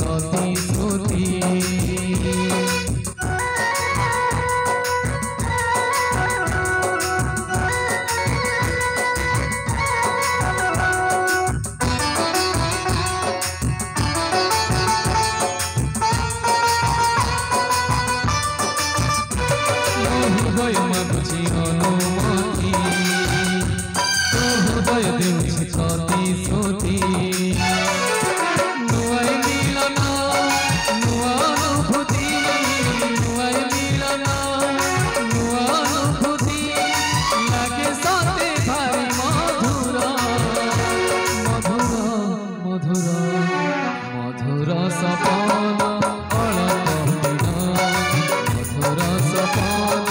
सती श्रुति हृदय मागुची अनुमति हृदय देउछि सती श्रुति नुआई मिलन नुआ अनुभूति नुआई मिलन नुआ अनुभूति लागे सते भारी मधुर मधुर मधुर मधुर सपन मधुर सपन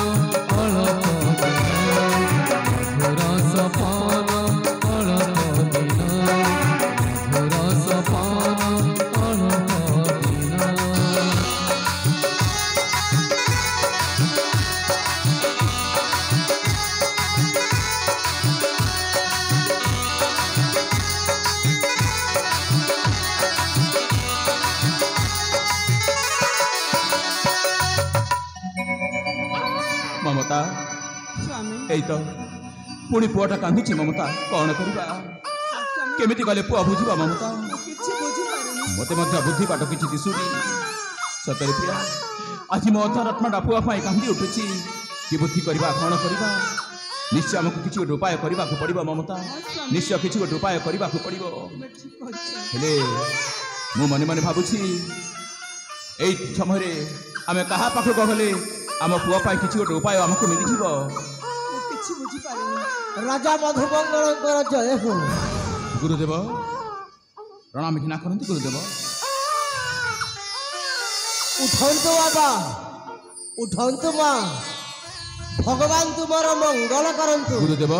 ममता यही तो पुणी पुआटा कांदुची ममता कौन करवा केमिति गले पुआ बुझिबा ममता मते मध्य बुद्धि बाट किछि दिसुनी सतरे प्रिया आज मो अंतरात्मा पुआ पाई कांदी उठुची कि बुद्धि करवा कौन करवा निश्चय हमको किछि गोटे उपाय करबा को पड़िबो ममता निश्चय किछि गोटे उपाय करबा को पड़िबो हेले मु मने मने भाबुची एई समय रे आमे कहा पाख गले आम पुआ पाई किछि गोटे उपाय हमको मिली जिवो किछि बुझी पारिनी राजा मधुमंगल जय हो गुरुदेव प्रणाम घिना करंतु गुरुदेव उठंतु बाबा उठंतु मां भगवान तुमर मंगल करंतु गुरुदेव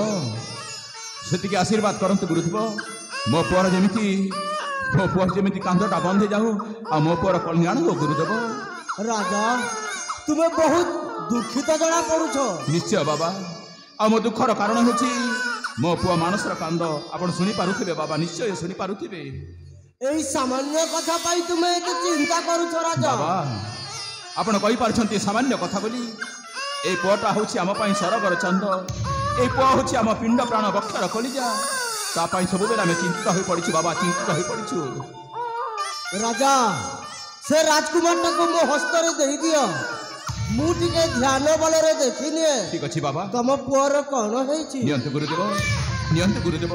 सेति के आशीर्वाद करंतु गुरुदेव मो पुआर जेमिति कांदटा बंद जाऊ आ मो पुआर कल्याण हो गुरुदेव राजा तुम्हें बहुत दुखित जना पड़ुछ निश्चय बाबा आ मो दुखर कारण होची मो पुआ मानसर कांद आपण सुनी पारुथिबे बाबा निश्चय सुनी पारुथिबे एई सामान्य कथा पाई तुम्हें एते चिंता करूछ राजा बाबा आपण कहि पारछंती सामान्य कथा बोली ए पुआटा होची आम पई सरगर चंद ए पुआ होची आम पिंड प्राण बक्षर कलिजा ता पई सब बेला में चिंतित होई पड़िछु बाबा चिंतित होई पड़िछु राजा से राजकुमार को मो हस्त रे देई दियो मु टिके ध्यान बल रे देखिनिए ठीक अछि बाबा तम पुअर कोन हेछि नियंत गुरुदेव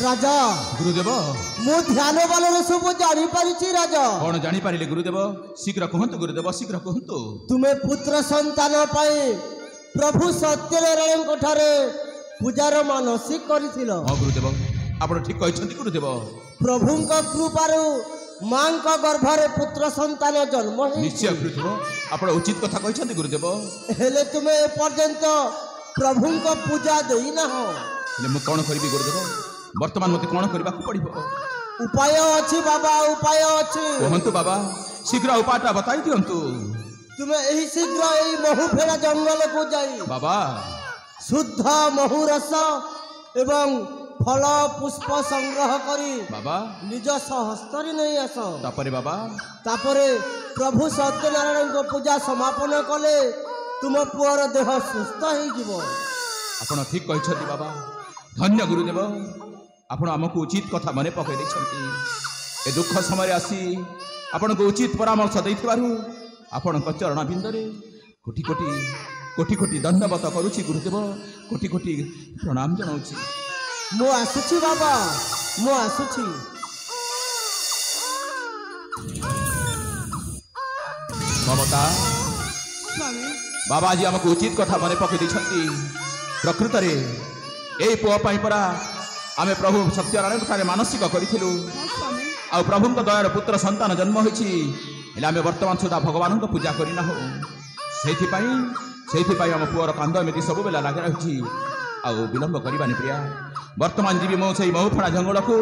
राजा गुरुदेव मु ध्यान बल रे सब जानि परिछि राजा कौन जानि पारिले गुरुदेव शीघ्र कहंतु गुरुदेव शीघ्र कहंतु तुम्हें पुत्र संतान पाई प्रभु सत्यनारायण कोठारे पूजार मानसिक करिथिलो हां गुरुदेव आपण ठीक कहिसंती गुरुदेव प्रभुंक कृपारु मांक गर्भरे पुत्र संतान जन्म हे निश्चय गुरुदेव आपण उचित कथा कहिसंती गुरुदेव हेले तुम्हें पर्यंत प्रभुंक पूजा देई ना हो हेले म कोन करबी गुरुदेव वर्तमान मते कोन करबा को पड़िबो उपाय अछि बाबा उपाय अछि कहंतु बाबा शीघ्र उपायटा बताई दियंतु तुम्हें एही शीघ्र एही महूफेड़ा जंगल को जाई बाबा शुद्ध महू रस एवं फल पुष्प संग्रह करी बाबा निज सहस्तर नहीं आस तापरे बाबा तापरे प्रभु सत्यनारायण को पूजा समापन कले तुम पुअर देह सुस्थ हो जिवो आपण ठीक कहिसंती बाबा धन्य गुरुदेव आपण आमको उचित कथा मने पकई दैछंती ए दुख समय आसी आपण को उचित परामर्श दैथिबारु आपण को चरण बिंदरे कोटि कोटि कोटि कोटि दंडवत करूची गुरुदेव कोटि कोटि प्रणाम जनाउची मो आसुची बाबा मो आसुची ममता बाबा जी आमको उचित कथा मने पकई दैछंती प्रकृत रे ए पुआ पाई परा आमे प्रभु सत्यनारायण ठारे मानसिक करिथिलु ଆଉ ପ୍ରଭୁଙ୍କ ଦୟାର ପୁତ୍ର ସନ୍ତାନ ଜନ୍ମ ହୋଇଛି ହେଲେ ଆମେ ବର୍ତ୍ତମାନ ସୁଦ୍ଧା ଭଗବାନଙ୍କ ପୂଜା କରିନାହୁଁ। ସେଇଥିପାଇଁ ଆମ ପୁଅର କାନ୍ଦ ଏମିତି ସବୁବେଳେ ଲାଗି ରହିଛି। ଆଉ ବିଳମ୍ବ କରିବାନି ପ୍ରିୟା। ବର୍ତ୍ତମାନ ଯିବି ମୁଁ ସେଇ ମହୁଫଣା ଜଙ୍ଗଲକୁ।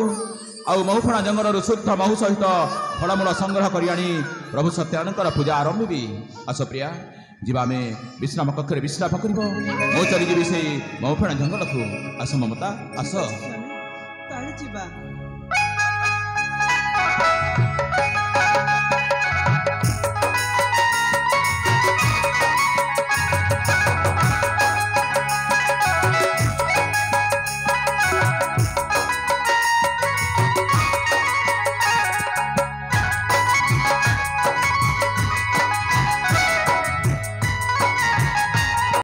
ଆଉ ମହୁଫଣା ଜଙ୍ଗଲରୁ ଶୁଦ୍ଧ ମହୁ ସହିତ ଫଳମୂଳ ସଂଗ୍ରହ କରି ଆଣି ପ୍ରଭୁ ସତ୍ୟନାରାୟଣଙ୍କର ପୂଜା ଆରମ୍ଭିବି। ଆସ ପ୍ରିୟା, ଯିବା ଆମେ ବିଶ୍ରାମ କକ୍ଷରେ ବିଶ୍ରାମ କରିବ। ମୁଁ ଚାଲିଯିବି ସେଇ ମହୁଫଣା ଜଙ୍ଗଲକୁ। ଆସ ମମତା, ଆସ। କାଳେ ଯିବା।